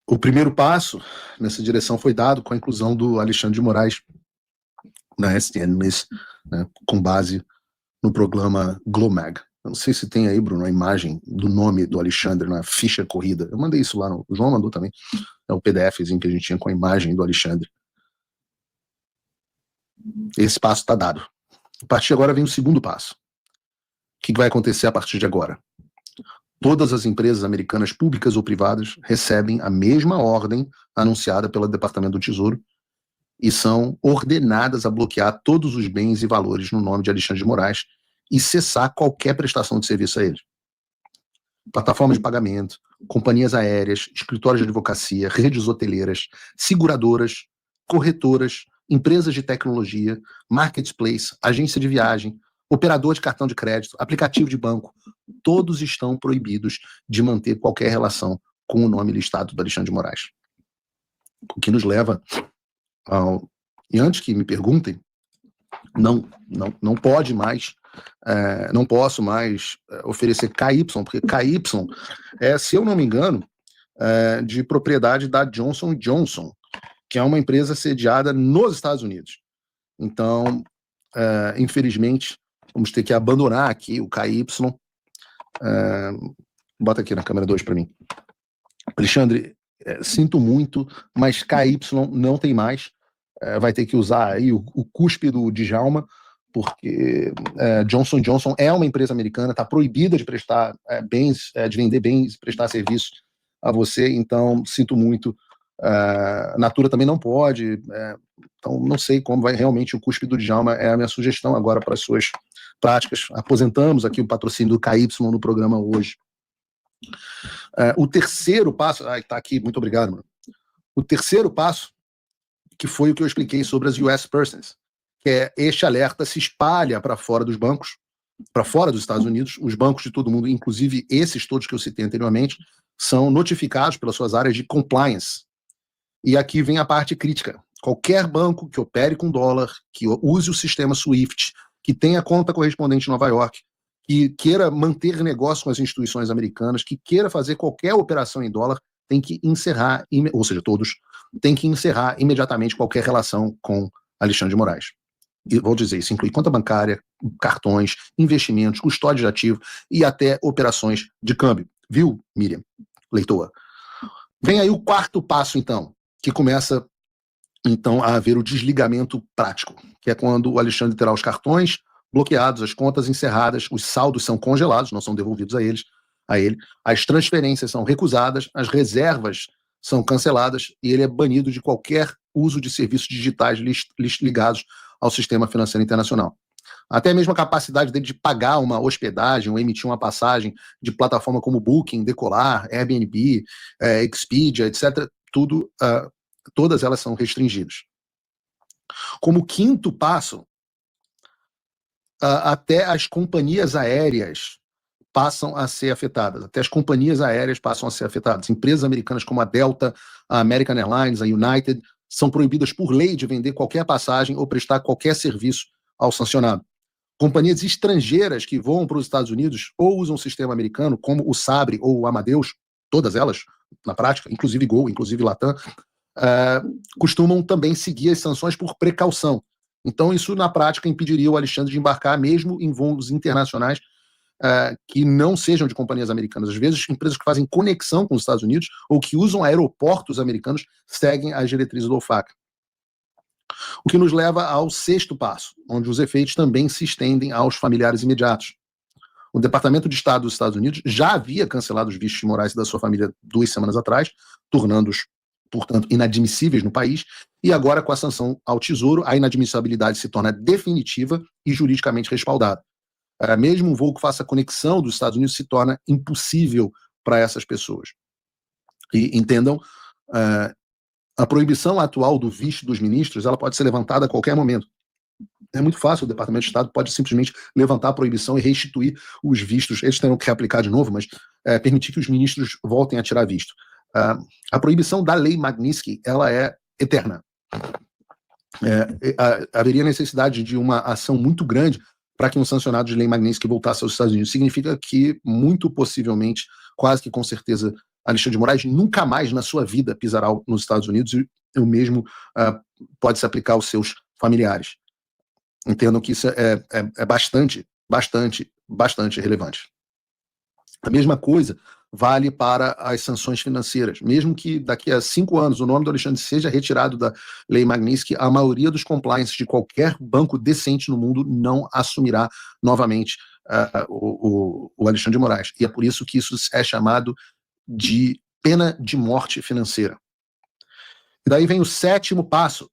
O primeiro passo nessa direção foi dado com a inclusão do Alexandre de Moraes na STN List, né, com base no programa GLOMAG. Eu não sei se tem aí, Bruno, a imagem do nome do Alexandre na ficha corrida. Eu mandei isso lá, o João mandou também. É o PDFzinho que a gente tinha com a imagem do Alexandre. Esse passo está dado. A partir de agora vem o segundo passo. O que vai acontecer a partir de agora? Todas as empresas americanas, públicas ou privadas, recebem a mesma ordem anunciada pelo Departamento do Tesouro e são ordenadas a bloquear todos os bens e valores no nome de Alexandre de Moraes e cessar qualquer prestação de serviço a eles. Plataformas de pagamento, companhias aéreas, escritórios de advocacia, redes hoteleiras, seguradoras, corretoras, empresas de tecnologia, marketplace, agência de viagem, operador de cartão de crédito, aplicativo de banco, todos estão proibidos de manter qualquer relação com o nome listado do Alexandre de Moraes. O que nos leva ao... E antes que me perguntem, não pode mais, não posso mais oferecer KY, porque KY é, se eu não me engano, de propriedade da Johnson & Johnson, que é uma empresa sediada nos Estados Unidos. Então, infelizmente, vamos ter que abandonar aqui o KY. Bota aqui na câmera 2 para mim. Alexandre, sinto muito, mas KY não tem mais. Vai ter que usar aí o cuspe do Djalma, porque Johnson & Johnson é uma empresa americana, está proibida de prestar bens, de vender bens, prestar serviços a você, então sinto muito. Natura também não pode, então não sei como vai realmente o cuspe do Djalma, é a minha sugestão agora para as suas práticas. Aposentamos aqui o patrocínio do KY no programa hoje. O terceiro passo, está aqui, muito obrigado, mano. O terceiro passo, que foi o que eu expliquei sobre as US Persons, que é este alerta se espalha para fora dos bancos, para fora dos Estados Unidos, os bancos de todo mundo, inclusive esses todos que eu citei anteriormente, são notificados pelas suas áreas de compliance. E aqui vem a parte crítica. Qualquer banco que opere com dólar, que use o sistema SWIFT, que tenha conta correspondente em Nova York, que queira manter negócio com as instituições americanas, que queira fazer qualquer operação em dólar, tem que encerrar, ou seja, todos, tem que encerrar imediatamente qualquer relação com Alexandre de Moraes. E vou dizer, isso inclui conta bancária, cartões, investimentos, custódia de ativo e até operações de câmbio. Viu, Miriam, leitora? Vem aí o quarto passo, então, que começa, então, a haver o desligamento prático, que é quando o Alexandre terá os cartões bloqueados, as contas encerradas, os saldos são congelados, não são devolvidos a ele, as transferências são recusadas, as reservas são canceladas e ele é banido de qualquer uso de serviços digitais ligados ao sistema financeiro internacional. Até mesmo a capacidade dele de pagar uma hospedagem ou emitir uma passagem de plataforma como Booking, Decolar, Airbnb, Expedia, etc., todas elas são restringidas. Como quinto passo, até as companhias aéreas passam a ser afetadas. Até as companhias aéreas passam a ser afetadas. Empresas americanas como a Delta, a American Airlines, a United, são proibidas por lei de vender qualquer passagem ou prestar qualquer serviço ao sancionado. Companhias estrangeiras que voam para os Estados Unidos ou usam o sistema americano, como o Sabre ou o Amadeus, todas elas, na prática, inclusive Gol, inclusive Latam, costumam também seguir as sanções por precaução. Então, isso, na prática, impediria o Alexandre de embarcar mesmo em voos internacionais que não sejam de companhias americanas. Às vezes, empresas que fazem conexão com os Estados Unidos ou que usam aeroportos americanos seguem as diretrizes do OFAC. O que nos leva ao sexto passo, onde os efeitos também se estendem aos familiares imediatos. O Departamento de Estado dos Estados Unidos já havia cancelado os vistos de Moraes da sua família 2 semanas atrás, tornando-os, portanto, inadmissíveis no país, e agora, com a sanção ao Tesouro, a inadmissibilidade se torna definitiva e juridicamente respaldada. Mesmo um voo que faça conexão dos Estados Unidos se torna impossível para essas pessoas. E entendam, a proibição atual do visto dos ministros, ela pode ser levantada a qualquer momento. É muito fácil, o Departamento de Estado pode simplesmente levantar a proibição e restituir os vistos. Eles terão que reaplicar de novo, mas permitir que os ministros voltem a tirar visto. A proibição da lei Magnitsky, ela é eterna. Haveria necessidade de uma ação muito grande para que um sancionado de lei Magnitsky voltasse aos Estados Unidos. Significa que, muito possivelmente, quase que com certeza, Alexandre de Moraes nunca mais na sua vida pisará nos Estados Unidos, e o mesmo pode se aplicar aos seus familiares. Entendam que isso é bastante relevante. A mesma coisa vale para as sanções financeiras. Mesmo que daqui a 5 anos o nome do Alexandre seja retirado da Lei Magnitsky, a maioria dos compliance de qualquer banco decente no mundo não assumirá novamente o Alexandre de Moraes. E é por isso que isso é chamado de pena de morte financeira. E daí vem o 7º passo,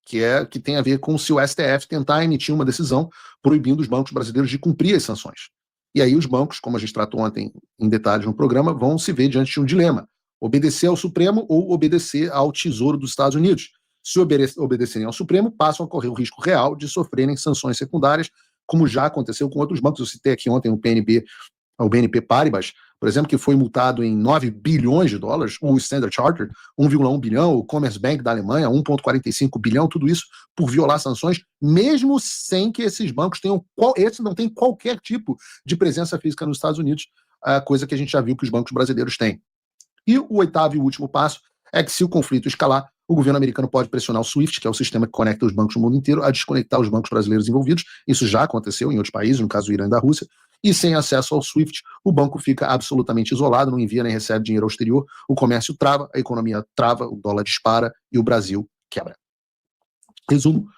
que tem a ver com se o STF tentar emitir uma decisão proibindo os bancos brasileiros de cumprir as sanções. E aí os bancos, como a gente tratou ontem em detalhes no programa, vão se ver diante de um dilema: obedecer ao Supremo ou obedecer ao Tesouro dos Estados Unidos. Se obedecerem ao Supremo, passam a correr o risco real de sofrerem sanções secundárias, como já aconteceu com outros bancos. Eu citei aqui ontem o BNP Paribas, por exemplo, que foi multado em 9 bilhões de dólares, o Standard Chartered, 1,1 bilhão, o Commerzbank da Alemanha, 1,45 bilhão, tudo isso por violar sanções, mesmo sem que esses bancos esses não têm qualquer tipo de presença física nos Estados Unidos, coisa que a gente já viu que os bancos brasileiros têm. E o 8º e último passo é que, se o conflito escalar, o governo americano pode pressionar o SWIFT, que é o sistema que conecta os bancos no mundo inteiro, a desconectar os bancos brasileiros envolvidos. Isso já aconteceu em outros países, no caso do Irã e da Rússia. E sem acesso ao SWIFT, o banco fica absolutamente isolado, não envia nem recebe dinheiro ao exterior, o comércio trava, a economia trava, o dólar dispara e o Brasil quebra. Resumo,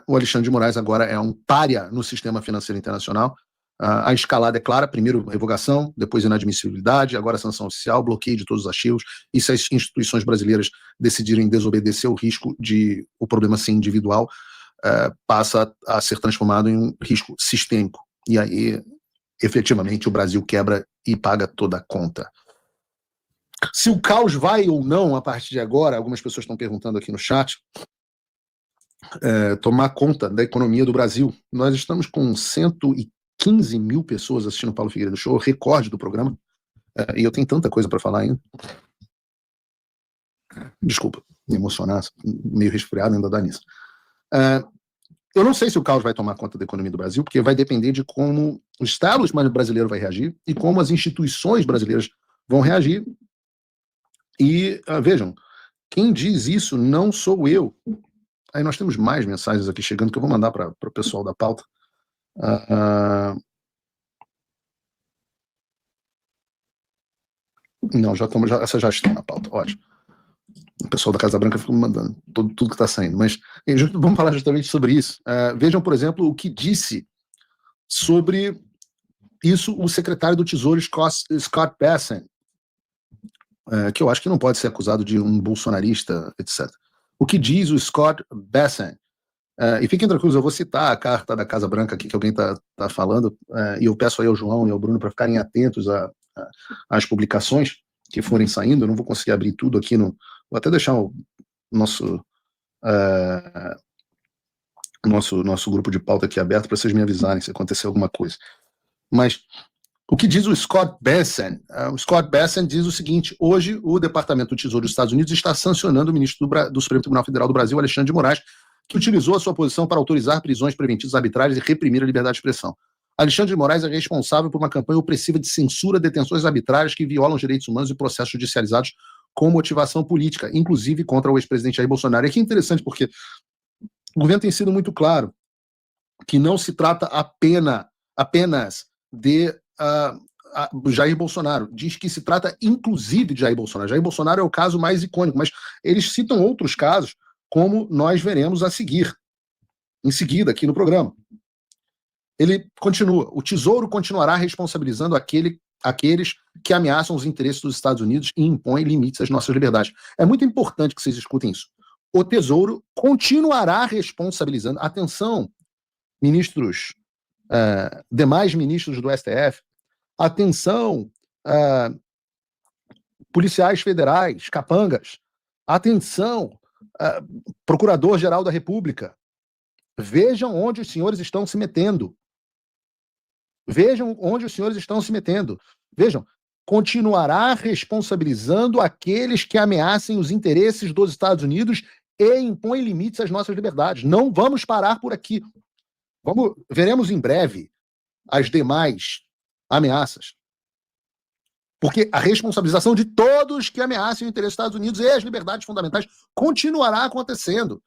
o Alexandre de Moraes agora é um pária no sistema financeiro internacional. A escalada é clara: primeiro revogação, depois inadmissibilidade, agora sanção oficial, bloqueio de todos os ativos. E se as instituições brasileiras decidirem desobedecer, o risco de o problema ser individual passa a ser transformado em um risco sistêmico. E aí, efetivamente, o Brasil quebra e paga toda a conta. Se o caos vai ou não a partir de agora, algumas pessoas estão perguntando aqui no chat, tomar conta da economia do Brasil. Nós estamos com 115 mil pessoas assistindo o Paulo Figueiredo Show, recorde do programa, e eu tenho tanta coisa para falar ainda. Desculpa, me emocionar, meio resfriado, ainda dá nisso. Eu não sei se o caos vai tomar conta da economia do Brasil, porque vai depender de como o establishment brasileiro vai reagir e como as instituições brasileiras vão reagir. E vejam, quem diz isso não sou eu. Aí nós temos mais mensagens aqui chegando que eu vou mandar para o pessoal da pauta. Não, essas já estão na pauta, ótimo. O pessoal da Casa Branca fica me mandando tudo que está saindo. Mas vamos falar justamente sobre isso. Vejam, por exemplo, o que disse sobre isso o secretário do Tesouro, Scott Bessent, que eu acho que não pode ser acusado de um bolsonarista, etc. O que diz o Scott Bessent? E fiquem tranquilos, eu vou citar a carta da Casa Branca aqui que alguém está falando, e eu peço aí ao João e ao Bruno para ficarem atentos às publicações que forem saindo. Eu não vou conseguir abrir tudo aqui vou até deixar o nosso grupo de pauta aqui aberto para vocês me avisarem se acontecer alguma coisa. Mas o que diz o Scott Bessent? O Scott Bessent diz o seguinte: hoje o Departamento do Tesouro dos Estados Unidos está sancionando o ministro do Supremo Tribunal Federal do Brasil, Alexandre de Moraes, que utilizou a sua posição para autorizar prisões preventivas arbitrárias e reprimir a liberdade de expressão. Alexandre de Moraes é responsável por uma campanha opressiva de censura, detenções arbitrárias que violam os direitos humanos e processos judicializados com motivação política, inclusive contra o ex-presidente Jair Bolsonaro. E aqui é interessante porque o governo tem sido muito claro que não se trata apenas de Jair Bolsonaro. Diz que se trata inclusive de Jair Bolsonaro. Jair Bolsonaro é o caso mais icônico, mas eles citam outros casos, como nós veremos em seguida aqui no programa. Ele continua: o Tesouro continuará responsabilizando aqueles que ameaçam os interesses dos Estados Unidos e impõem limites às nossas liberdades. É muito importante que vocês escutem isso. O Tesouro continuará responsabilizando. Atenção, ministros, demais ministros do STF. Atenção, policiais federais, capangas. Atenção, Procurador-Geral da República. Vejam onde os senhores estão se metendo. Vejam onde os senhores estão se metendo. Vejam, continuará responsabilizando aqueles que ameacem os interesses dos Estados Unidos e impõem limites às nossas liberdades. Não vamos parar por aqui. Veremos em breve as demais ameaças. Porque a responsabilização de todos que ameaçam o interesse dos Estados Unidos e as liberdades fundamentais continuará acontecendo.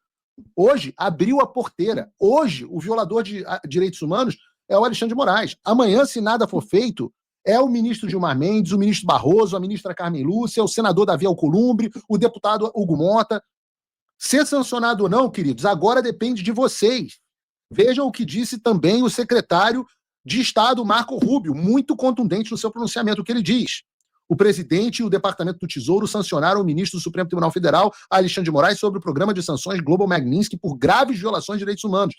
Hoje, abriu a porteira. Hoje, o violador de direitos humanos é o Alexandre de Moraes. Amanhã, se nada for feito, é o ministro Gilmar Mendes, o ministro Barroso, a ministra Carmen Lúcia, o senador Davi Alcolumbre, o deputado Hugo Mota. Ser sancionado ou não, queridos, agora depende de vocês. Vejam o que disse também o secretário de Estado, Marco Rubio, muito contundente no seu pronunciamento, o que ele diz. O presidente e o Departamento do Tesouro sancionaram o ministro do Supremo Tribunal Federal, Alexandre de Moraes, sobre o programa de sanções Global Magnitsky por graves violações de direitos humanos.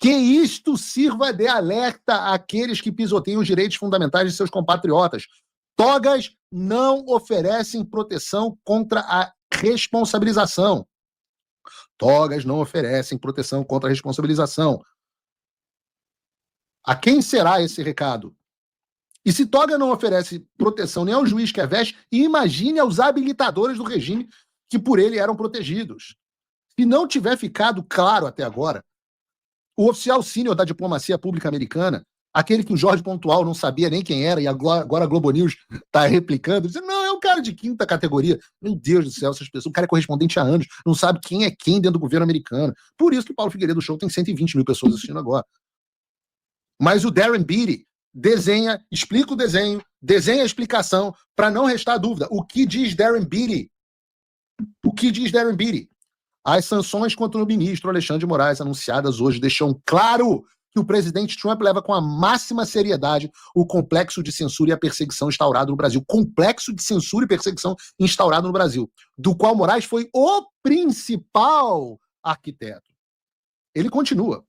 Que isto sirva de alerta àqueles que pisoteiam os direitos fundamentais de seus compatriotas. Togas não oferecem proteção contra a responsabilização. Togas não oferecem proteção contra a responsabilização. A quem será esse recado? E se toga não oferece proteção nem ao juiz que a veste, imagine aos habilitadores do regime que por ele eram protegidos. Se não tiver ficado claro até agora, o oficial sênior da diplomacia pública americana, aquele que o Jorge Pontual não sabia nem quem era, e agora a Globo News está replicando, dizendo, não, é um cara de quinta categoria. Meu Deus do céu, essas pessoas, o cara é correspondente há anos, não sabe quem é quem dentro do governo americano. Por isso que o Paulo Figueiredo Show tem 120 mil pessoas assistindo agora. Mas o Darren Beattie desenha, explica o desenho, desenha a explicação, para não restar dúvida. O que diz Darren Beattie? O que diz Darren Beattie? As sanções contra o ministro Alexandre de Moraes anunciadas hoje deixam claro que o presidente Trump leva com a máxima seriedade o complexo de censura e a perseguição instaurado no Brasil. Complexo de censura e perseguição instaurado no Brasil, do qual Moraes foi o principal arquiteto. Ele continua.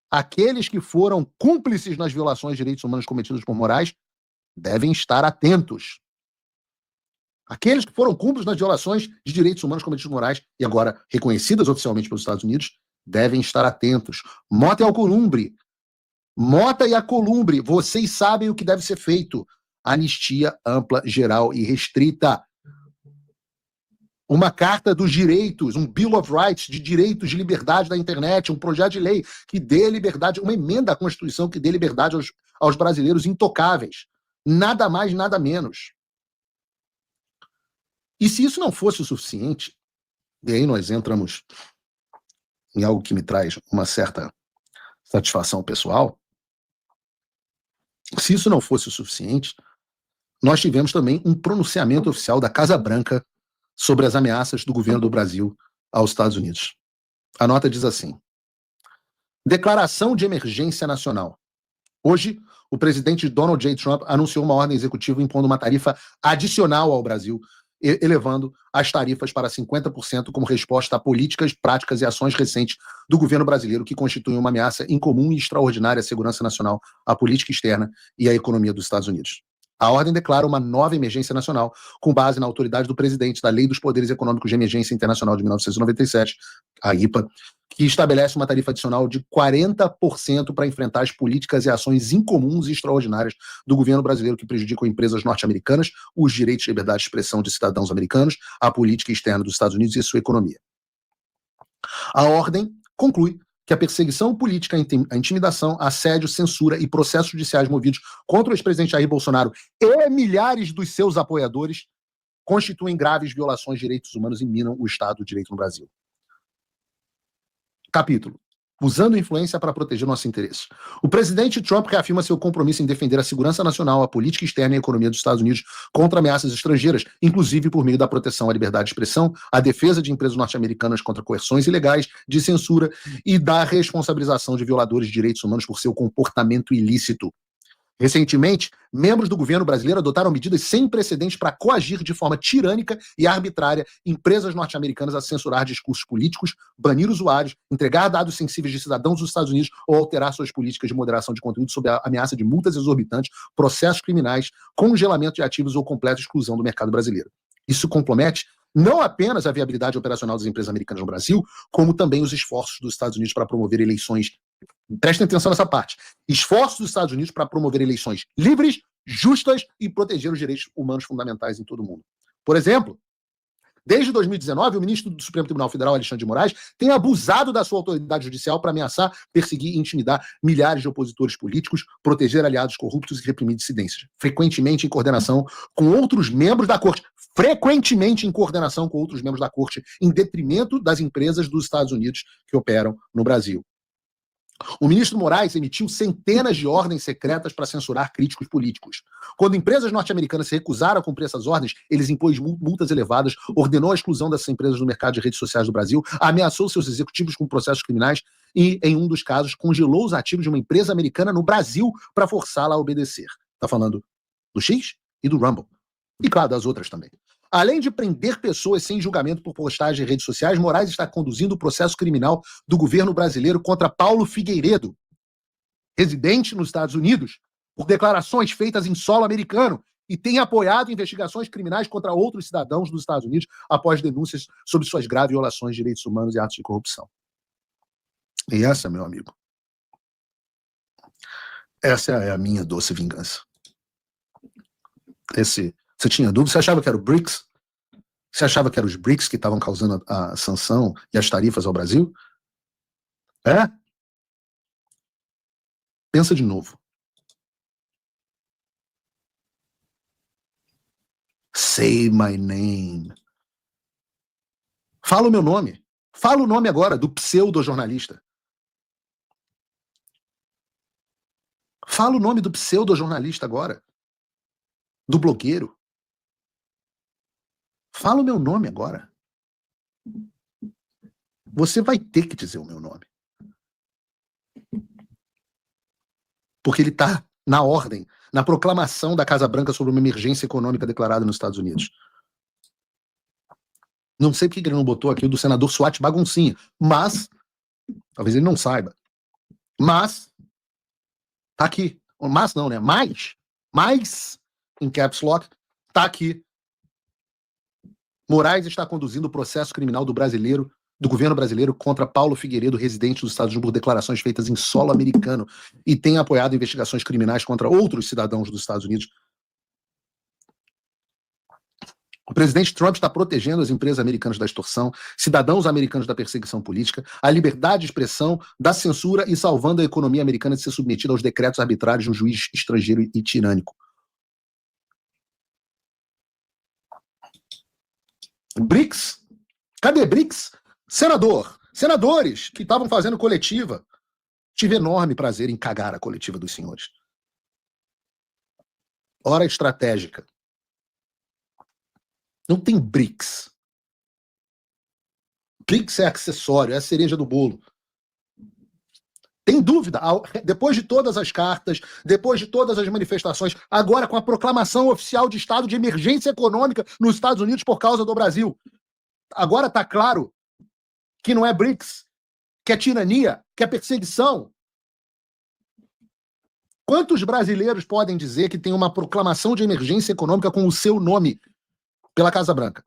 Aqueles que foram cúmplices nas violações de direitos humanos cometidas por Moraes devem estar atentos. Aqueles que foram cúmplices nas violações de direitos humanos cometidas por Moraes e agora reconhecidas oficialmente pelos Estados Unidos devem estar atentos. Mota e Alcolumbre. Mota e Alcolumbre, vocês sabem o que deve ser feito. Anistia ampla, geral e restrita. Uma carta dos direitos, um Bill of Rights de direitos de liberdade da internet, um projeto de lei que dê liberdade, uma emenda à Constituição que dê liberdade aos brasileiros intocáveis. Nada mais, nada menos. E se isso não fosse o suficiente, e aí nós entramos em algo que me traz uma certa satisfação pessoal, se isso não fosse o suficiente, nós tivemos também um pronunciamento oficial da Casa Branca sobre as ameaças do governo do Brasil aos Estados Unidos. A nota diz assim: Declaração de emergência nacional. Hoje, o presidente Donald J. Trump anunciou uma ordem executiva impondo uma tarifa adicional ao Brasil, elevando as tarifas para 50% como resposta a políticas, práticas e ações recentes do governo brasileiro que constituem uma ameaça incomum e extraordinária à segurança nacional, à política externa e à economia dos Estados Unidos. A ordem declara uma nova emergência nacional com base na autoridade do presidente da Lei dos Poderes Econômicos de Emergência Internacional de 1997, a IPA, que estabelece uma tarifa adicional de 40% para enfrentar as políticas e ações incomuns e extraordinárias do governo brasileiro que prejudicam empresas norte-americanas, os direitos de liberdade de expressão de cidadãos americanos, a política externa dos Estados Unidos e a sua economia. A ordem conclui que a perseguição política, a intimidação, assédio, censura e processos judiciais movidos contra o ex-presidente Jair Bolsonaro e milhares dos seus apoiadores constituem graves violações de direitos humanos e minam o Estado de Direito no Brasil. Capítulo. Usando influência para proteger nossos interesses. O presidente Trump reafirma seu compromisso em defender a segurança nacional, a política externa e a economia dos Estados Unidos contra ameaças estrangeiras, inclusive por meio da proteção à liberdade de expressão, a defesa de empresas norte-americanas contra coerções ilegais, de censura e da responsabilização de violadores de direitos humanos por seu comportamento ilícito. Recentemente, membros do governo brasileiro adotaram medidas sem precedentes para coagir de forma tirânica e arbitrária empresas norte-americanas a censurar discursos políticos, banir usuários, entregar dados sensíveis de cidadãos dos Estados Unidos ou alterar suas políticas de moderação de conteúdo sob a ameaça de multas exorbitantes, processos criminais, congelamento de ativos ou completa exclusão do mercado brasileiro. Isso compromete não apenas a viabilidade operacional das empresas americanas no Brasil, como também os esforços dos Estados Unidos para promover eleições. Prestem atenção nessa parte. Esforços dos Estados Unidos para promover eleições livres, justas e proteger os direitos humanos fundamentais em todo o mundo. Por exemplo, Desde 2019, o ministro do Supremo Tribunal Federal, Alexandre de Moraes, tem abusado da sua autoridade judicial para ameaçar, perseguir e intimidar milhares de opositores políticos, proteger aliados corruptos e reprimir dissidências, frequentemente em coordenação com outros membros da Corte, em detrimento das empresas dos Estados Unidos que operam no Brasil. O ministro Moraes emitiu centenas de ordens secretas para censurar críticos políticos. Quando empresas norte-americanas se recusaram a cumprir essas ordens, eles impôs multas elevadas, ordenou a exclusão dessas empresas do mercado de redes sociais do Brasil, ameaçou seus executivos com processos criminais e, em um dos casos, congelou os ativos de uma empresa americana no Brasil para forçá-la a obedecer. Está falando do X e do Rumble. E, claro, das outras também. Além de prender pessoas sem julgamento por postagem em redes sociais, Moraes está conduzindo o processo criminal do governo brasileiro contra Paulo Figueiredo, residente nos Estados Unidos, por declarações feitas em solo americano, e tem apoiado investigações criminais contra outros cidadãos dos Estados Unidos após denúncias sobre suas graves violações de direitos humanos e atos de corrupção. E essa, meu amigo, essa é a minha doce vingança. Você tinha dúvida? Você achava que era o BRICS? Você achava que eram os BRICS que estavam causando a sanção e as tarifas ao Brasil? É? Pensa de novo. Say my name. Fala o meu nome. Fala o nome agora do pseudo-jornalista. Fala o nome do pseudo-jornalista agora. Do blogueiro. Fala o meu nome agora. Você vai ter que dizer o meu nome. Porque ele está na ordem, na proclamação da Casa Branca sobre uma emergência econômica declarada nos Estados Unidos. Não sei porque ele não botou aqui o do senador Suat Baguncinha, mas, talvez ele não saiba, mas, tá aqui. Mas não, né? Mais, em caps lock, tá aqui. Moraes está conduzindo o processo criminal do governo brasileiro contra Paulo Figueiredo, residente dos Estados Unidos, por declarações feitas em solo americano, e tem apoiado investigações criminais contra outros cidadãos dos Estados Unidos. O presidente Trump está protegendo as empresas americanas da extorsão, cidadãos americanos da perseguição política, a liberdade de expressão, da censura e salvando a economia americana de ser submetida aos decretos arbitrários de um juiz estrangeiro e tirânico. BRICS? Cadê BRICS? Senadores que estavam fazendo coletiva. Tive enorme prazer em cagar a coletiva dos senhores. Hora estratégica. Não tem BRICS. BRICS é acessório, é a cereja do bolo. Tem dúvida? Depois de todas as cartas, depois de todas as manifestações, agora com a proclamação oficial de estado de emergência econômica nos Estados Unidos por causa do Brasil, agora está claro que não é BRICS, que é tirania, que é perseguição. Quantos brasileiros podem dizer que tem uma proclamação de emergência econômica com o seu nome pela Casa Branca?